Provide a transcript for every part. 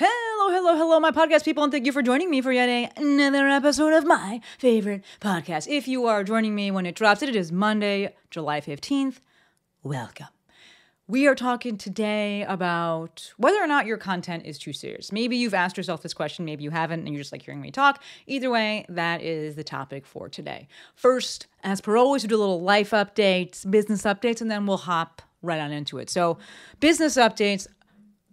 Hello, my podcast people, and thank you for joining me for yet another episode of my favorite podcast. If you are joining me when it drops, it is Monday, July 15th. Welcome. We are talking today about whether or not your content is too serious. Maybe you've asked yourself this question, maybe you haven't, and you're just like hearing me talk. Either way, that is the topic for today. First, as per always, we do a little life updates, business updates, and then we'll hop right on into it. So, business updates.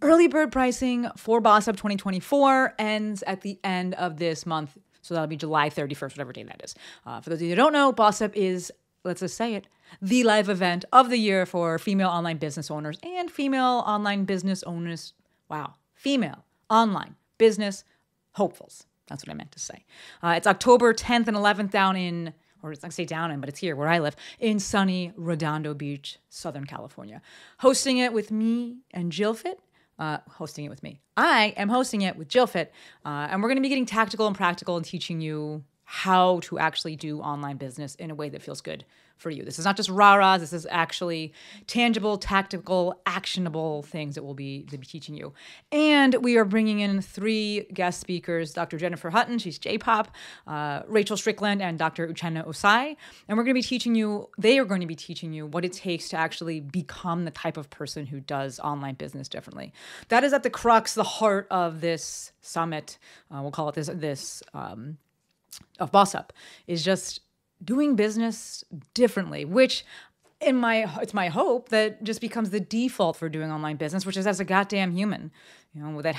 Early bird pricing for Boss Up 2024 ends at the end of this month. So that'll be July 31st, whatever day that is. For those of you who don't know, Boss Up is, let's just say it, the live event of the year for female online business owners and female online business owners. Wow. Female online business hopefuls. That's what I meant to say. It's October 10th and 11th down in, or it's not say down in, but it's here where I live, in sunny Redondo Beach, Southern California. Hosting it with me and Jill Fit. Hosting it with me. I am hosting it with Jill Fit, and we're going to be getting tactical and practical and teaching you how to actually do online business in a way that feels good for you. This is not just rah-rahs. This is actually tangible, tactical, actionable things that we'll be teaching you. And we are bringing in 3 guest speakers, Dr. Jennifer Hutton, she's J-pop, Rachel Strickland, and Dr. Uchenna Osai. And they are going to be teaching you what it takes to actually become the type of person who does online business differently. That is at the crux, the heart of this summit. We'll call it this of Boss Up, is just doing business differently, which it's my hope that just becomes the default for doing online business, which is as a goddamn human, that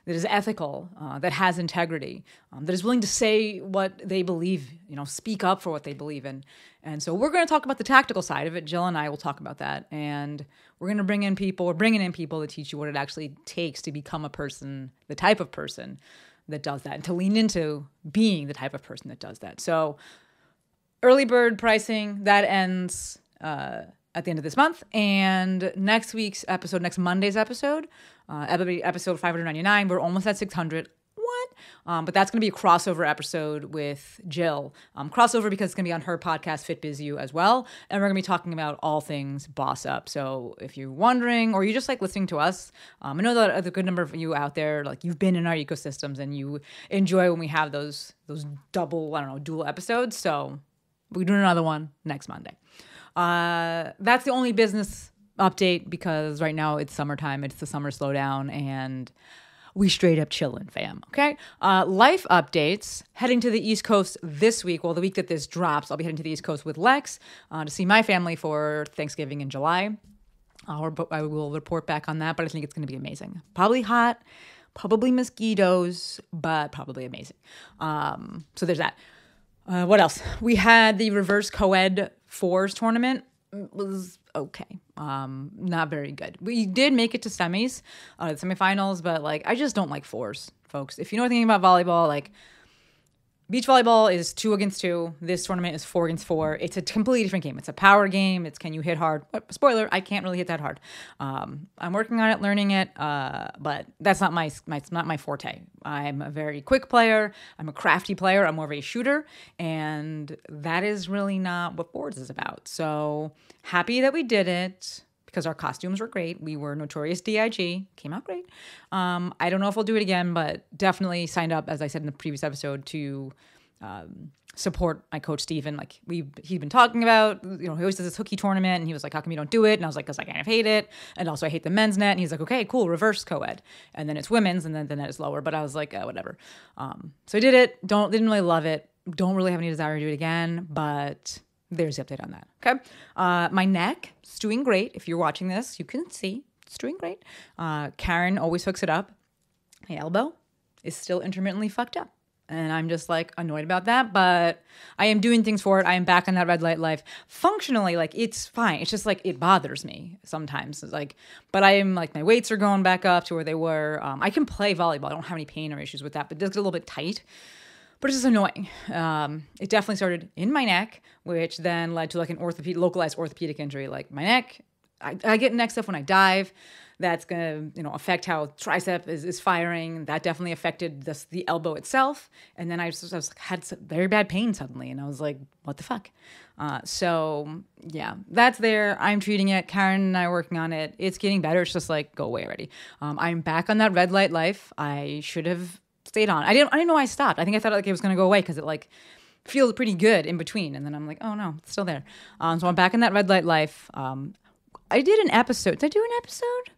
is ethical, that has integrity, that is willing to say what they believe, speak up for what they believe in. And so we're going to talk about the tactical side of it. Jill and I will talk about that. And we're bringing in people to teach you what it actually takes to become a person, the type of person that does that, and to lean into being the type of person that does that. So early bird pricing, that ends at the end of this month. And next Monday's episode, episode 599, we're almost at 600. What? But that's going to be a crossover episode with Jill. Crossover because it's going to be on her podcast, Fit Biz You, as well. And we're going to be talking about all things Boss Up. So if you're wondering, or you just like listening to us, I know that a good number of you out there, like you've been in our ecosystems and you enjoy when we have those dual episodes. So we're doing another one next Monday. That's the only business update because right now it's summertime. It's the summer slowdown and we straight up chillin', fam, okay? Life updates, heading to the East Coast this week. Well, the week that this drops, I'll be heading to the East Coast with Lex to see my family for Thanksgiving in July. I will report back on that, but I think it's going to be amazing. Probably hot, probably mosquitoes, but probably amazing. So there's that. What else? We had the reverse co-ed fours tournament. It was okay. Not very good. We did make it to semis, the semifinals, but I just don't like fours, folks. If you know anything about volleyball, beach volleyball is 2 against 2. This tournament is 4 against 4. It's a completely different game. It's a power game. It's can you hit hard? Spoiler, I can't really hit that hard. I'm working on it, learning it, but that's not my forte. I'm a very quick player. I'm a crafty player. I'm more of a shooter, and that is really not what boards is about. So happy that we did it because our costumes were great. We were Notorious D.I.G. Came out great. I don't know if we'll do it again, but definitely signed up, as I said in the previous episode, to support my coach, Steven. He'd been talking about, he always does this hooky tournament, and he was like, how come you don't do it? And I was like, because I kind of hate it. And also I hate the men's net. And he's like, okay, cool, reverse co-ed. And then it's women's, and then the net is lower. But I was like, whatever. So I did it. Didn't really love it. Don't really have any desire to do it again, but there's the update on that. Okay. My neck is doing great. If you're watching this, you can see it's doing great. Karen always hooks it up. My elbow is still intermittently fucked up. And I'm just annoyed about that, but I am doing things for it. I am back on that red light life. Functionally, it's fine. It's just it bothers me sometimes. But I am my weights are going back up to where they were. I can play volleyball. I don't have any pain or issues with that, but it does get a little bit tight. But it's just annoying. It definitely started in my neck, which then led to an localized orthopedic injury. My neck, I get neck stuff when I dive. That's going to, affect how tricep is firing. That definitely affected the elbow itself. And then I had some very bad pain suddenly. And I was like, what the fuck? So yeah, that's there. I'm treating it. Karen and I are working on it. It's getting better. It's just like, go away already. I'm back on that red light life. I should have stayed on. I didn't know why I stopped. I think I thought like it was going to go away because it like feels pretty good in between. And then I'm like, oh no, it's still there. So I'm back in that red light life. I did an episode. Did I do an episode?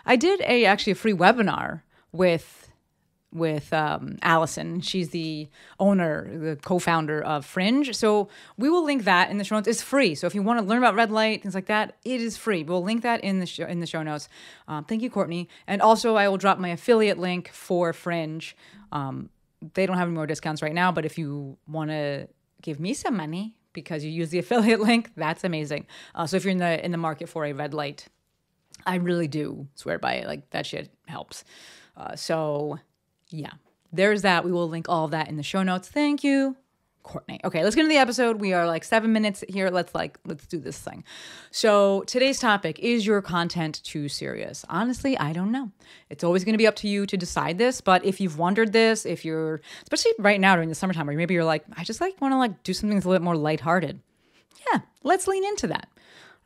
I did actually a free webinar with Allison. She's the owner, the co-founder of Fringe. So we will link that in the show notes. It's free. So if you want to learn about red light, things like that, it is free. We'll link that in the show notes. Thank you, Courtney. And also I will drop my affiliate link for Fringe. They don't have any more discounts right now, but if you want to give me some money because you use the affiliate link, that's amazing. So if you're in the market for a red light, I really do swear by it. Like that shit helps. So yeah, there's that. We will link all of that in the show notes. Thank you, Courtney. Okay, let's get into the episode. We are like 7 minutes here. Let's do this thing. So today's topic, is your content too serious? Honestly, I don't know. It's always going to be up to you to decide this. But if you've wondered this, if you're, especially right now during the summertime, where maybe you're like, I just like want to like do something that's a little bit more lighthearted. Yeah, let's lean into that.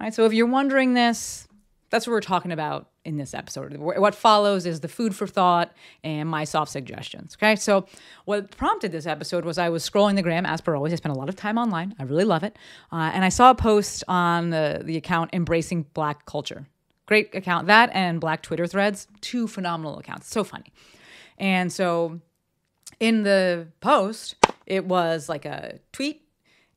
All right. So if you're wondering this, that's what we're talking about in this episode. What follows is the food for thought and my soft suggestions. Okay, so what prompted this episode was I was scrolling the gram, as per always. I spend a lot of time online. I really love it. And I saw a post on the account Embracing Black Culture. Great account. That and Black Twitter threads, 2 phenomenal accounts. So funny. And so in the post, it was like a tweet,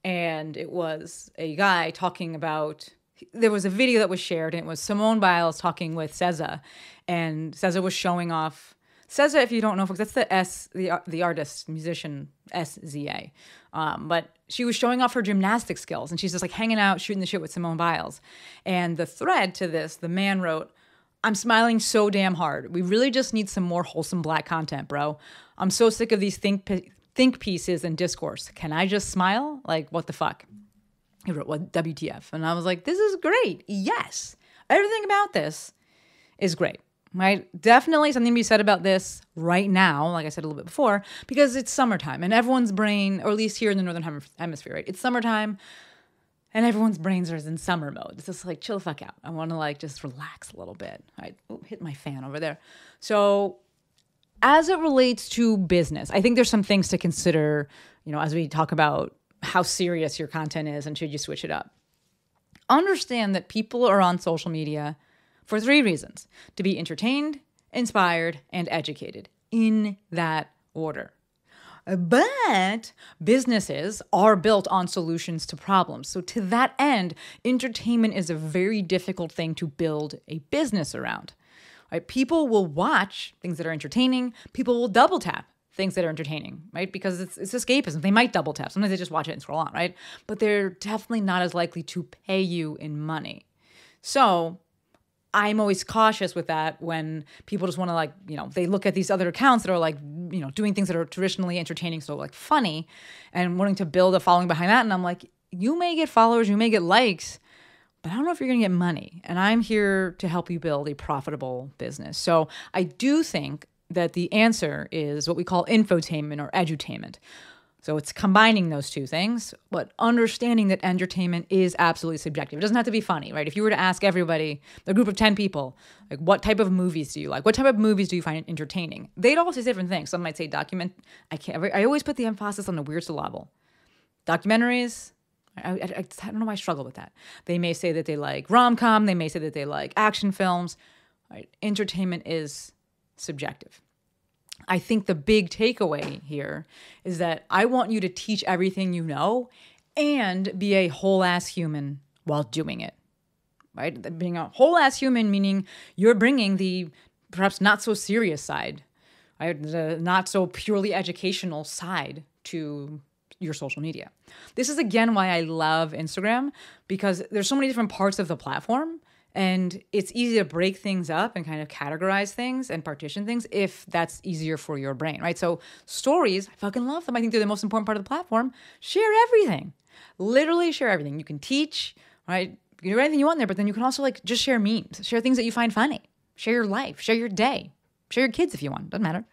and it was a guy talking about... There was a video that was shared, and it was Simone Biles talking with SZA, and SZA was showing off. SZA, if you don't know, folks, that's the artist, musician, SZA. But she was showing off her gymnastic skills, and she's just like hanging out, shooting the shit with Simone Biles. And the thread to this, the man wrote, "I'm smiling so damn hard. We really just need some more wholesome Black content, bro. I'm so sick of these think pieces and discourse. Can I just smile? Like, what the fuck?" He wrote, "What, WTF?" And I was like, this is great. Yes. Everything about this is great, right? Definitely something to be said about this right now, like I said a little bit before, because it's summertime and everyone's brain, or at least here in the Northern Hemisphere, right? It's summertime and everyone's brains are in summer mode. It's just like, chill the fuck out. I want to like just relax a little bit. I hit my fan over there. So as it relates to business, I think there's some things to consider, as we talk about how serious your content is and should you switch it up. Understand that people are on social media for 3 reasons: to be entertained, inspired, and educated, in that order. But businesses are built on solutions to problems. So to that end, entertainment is a very difficult thing to build a business around. Right? People will watch things that are entertaining. People will double tap things that are entertaining, right? Because it's escapism. They might double tap. Sometimes they just watch it and scroll on, right? But they're definitely not as likely to pay you in money. So I'm always cautious with that when people just want to like, they look at these other accounts that are like, doing things that are traditionally entertaining, so like funny, and wanting to build a following behind that. And I'm like, you may get followers, you may get likes, but I don't know if you're going to get money. And I'm here to help you build a profitable business. So I do think that the answer is what we call infotainment or edutainment. So it's combining those 2 things, but understanding that entertainment is absolutely subjective. It doesn't have to be funny, right? If you were to ask everybody, a group of 10 people, like, what type of movies do you like? What type of movies do you find entertaining? They'd all say different things. Some might say I always put the emphasis on the weirdest level. Documentaries, I don't know why I struggle with that. They may say that they like rom-com. They may say that they like action films. Right? Entertainment is subjective. I think the big takeaway here is that I want you to teach everything you know and be a whole ass human while doing it, right? Being a whole ass human, meaning you're bringing the perhaps not so serious side, right? The not so purely educational side to your social media. This is again why I love Instagram, because there's so many different parts of the platform. And it's easy to break things up and kind of categorize things and partition things if that's easier for your brain, right? So stories, I fucking love them. I think they're the most important part of the platform. Share everything. Literally share everything. You can teach, right? You can do anything you want there, but then you can also like just share memes, share things that you find funny, share your life, share your day, share your kids if you want, doesn't matter.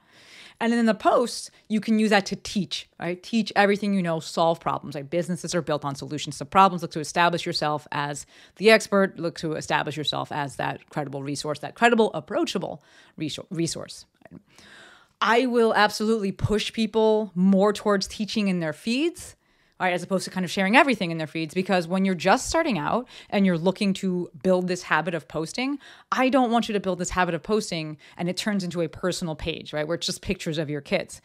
And then in the posts, you can use that to teach, right? Teach everything you know, solve problems. Like businesses are built on solutions to problems. Look to establish yourself as the expert. Look to establish yourself as that credible resource, that credible, approachable resource. I will absolutely push people more towards teaching in their feeds, right, as opposed to kind of sharing everything in their feeds, because when you're just starting out and you're looking to build this habit of posting, I don't want you to build this habit of posting and it turns into a personal page, right, where it's just pictures of your kids.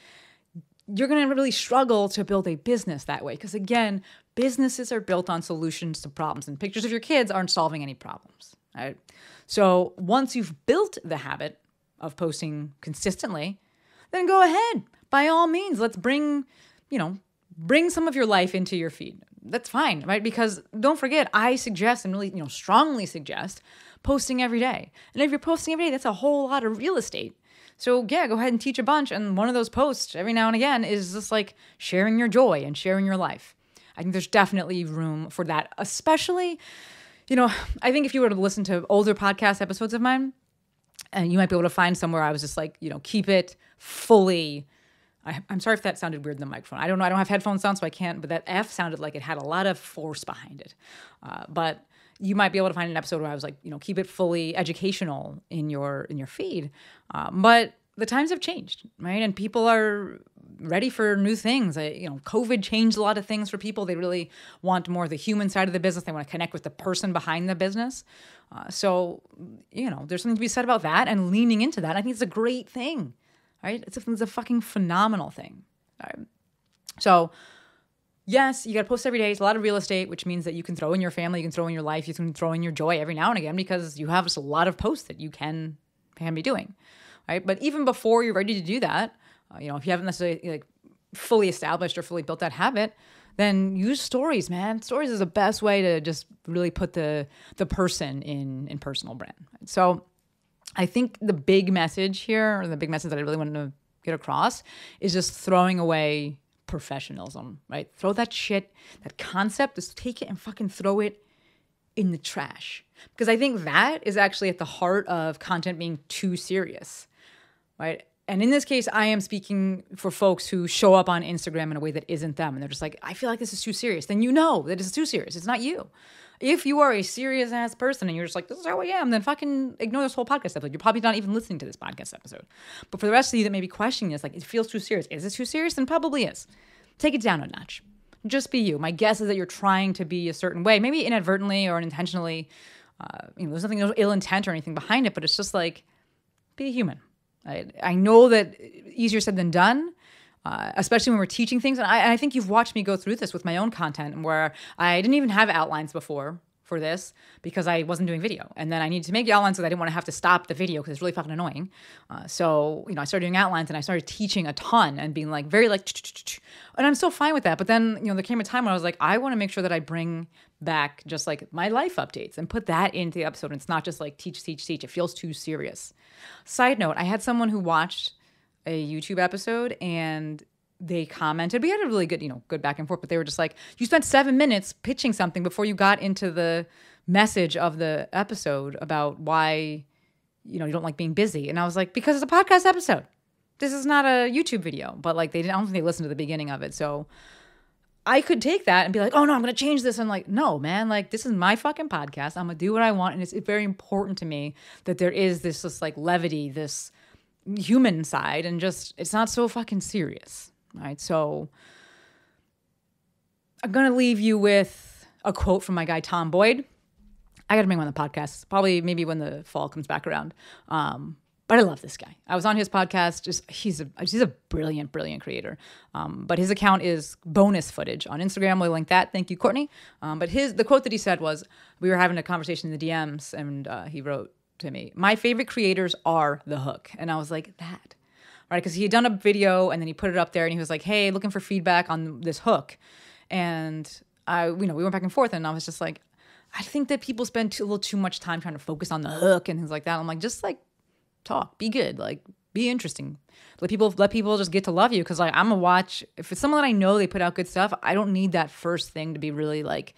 You're going to really struggle to build a business that way because, again, businesses are built on solutions to problems and pictures of your kids aren't solving any problems, right? So once you've built the habit of posting consistently, then go ahead. By all means, let's bring some of your life into your feed. That's fine, right? Because don't forget, I suggest and really, strongly suggest posting every day. And if you're posting every day, that's a whole lot of real estate. So yeah, go ahead and teach a bunch. And one of those posts every now and again is just like sharing your joy and sharing your life. I think there's definitely room for that, especially, I think if you were to listen to older podcast episodes of mine, and you might be able to find somewhere I was just like, keep it fully. I'm sorry if that sounded weird in the microphone. I don't know. I don't have headphones on, so I can't. But that F sounded like it had a lot of force behind it. But you might be able to find an episode where I was like, keep it fully educational in your feed. But the times have changed, right? And people are ready for new things. COVID changed a lot of things for people. They really want more of the human side of the business. They want to connect with the person behind the business. So there's something to be said about that and leaning into that. I think it's a great thing. Right? It's a fucking phenomenal thing. All right. So, yes, you got to post every day. It's a lot of real estate, which means that you can throw in your family, you can throw in your life, you can throw in your joy every now and again because you have just a lot of posts that you can be doing. Right? But even before you're ready to do that, if you haven't necessarily like fully established or fully built that habit, then use stories, man. Stories is the best way to just really put the person in personal brand. So I think the big message here, or the big message that I really want to get across, is just throwing away professionalism, right? Throw that shit, that concept, just take it and fucking throw it in the trash. Because I think that is actually at the heart of content being too serious, right? And in this case, I am speaking for folks who show up on Instagram in a way that isn't them. And they're just like, I feel like this is too serious. Then you know that it's too serious. It's not you. If you are a serious ass person and you're just like, this is how I am, then fucking ignore this whole podcast episode. You're probably not even listening to this podcast episode. But for the rest of you that may be questioning this, like, it feels too serious. Is it too serious? Then probably is. Take it down a notch. Just be you. My guess is that you're trying to be a certain way, maybe inadvertently or unintentionally. There's nothing, no ill intent or anything behind it, but it's just like, be a human. I know that easier said than done. Especially when we're teaching things. And I think you've watched me go through this with my own content where I didn't even have outlines before for this because I wasn't doing video. And then I needed to make outlines so that I didn't want to have to stop the video because it's really fucking annoying. So I started doing outlines and I started teaching a ton and being like, very like, and I'm still fine with that. But then, there came a time when I was like, I want to make sure that I bring back just like my life updates and put that into the episode. And it's not just like teach. It feels too serious. Side note, I had someone who watched a YouTube episode and they commented, we had a really good, good back and forth, but they were just like, you spent 7 minutes pitching something before you got into the message of the episode about why, you don't like being busy. And I was like, because it's a podcast episode. This is not a YouTube video, but like I don't think they listened to the beginning of it. So I could take that and be like, oh no, I'm going to change this. And like, no, man, like this is my fucking podcast. I'm going to do what I want. And it's very important to me that there is this like levity, this human side, and just it's not so fucking serious, right? So I'm gonna leave you with a quote from my guy Tom Boyd. I gotta bring him on the podcast, probably maybe when the fall comes back around. But I love this guy. I was on his podcast. He's a brilliant creator. But his account is bonus footage on Instagram. We'll link that. Thank you, Courtney. But the quote that he said was, we were having a conversation in the DMs, and he wrote to me, my favorite creators are the hook. And I was like, that, right? Because he had done a video and then he put it up there and he was like, hey, looking for feedback on this hook. And we went back and forth and I was just like, I think that people spend a little too much time trying to focus on the hook and things like that. I'm like, just like talk, be good, like be interesting. Let people just get to love you. Cause like I'm gonna watch, if it's someone that I know they put out good stuff, I don't need that first thing to be really like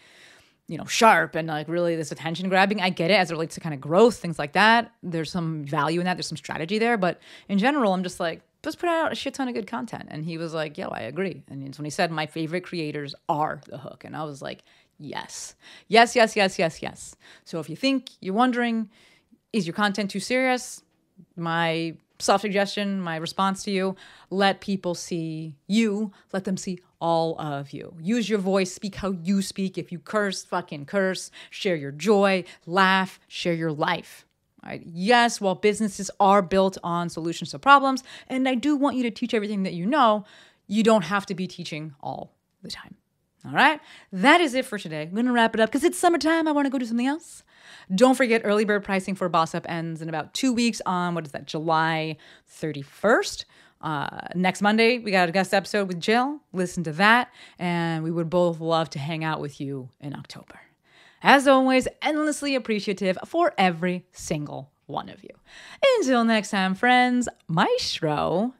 sharp and like really this attention grabbing. I get it as it relates to kind of growth, things like that. There's some value in that. There's some strategy there. But in general, I'm just like, let's put out a shit ton of good content. And he was like, yo, I agree. And it's when he said, my favorite creators are the hook. And I was like, yes. Yes, yes, yes, yes, yes. So if you think, you're wondering, is your content too serious? My self-suggestion, my response to you, let people see you. Let them see all of you. Use your voice. Speak how you speak. If you curse, fucking curse. Share your joy. Laugh. Share your life. All right? Yes, while businesses are built on solutions to problems, and I do want you to teach everything that you know, you don't have to be teaching all the time. All right? That is it for today. I'm going to wrap it up because it's summertime. I want to go do something else. Don't forget, early bird pricing for Boss Up ends in about 2 weeks on, July 31st. Next Monday, we got a guest episode with Jill. Listen to that. And we would both love to hang out with you in October. As always, endlessly appreciative for every single one of you. Until next time, friends, Maestro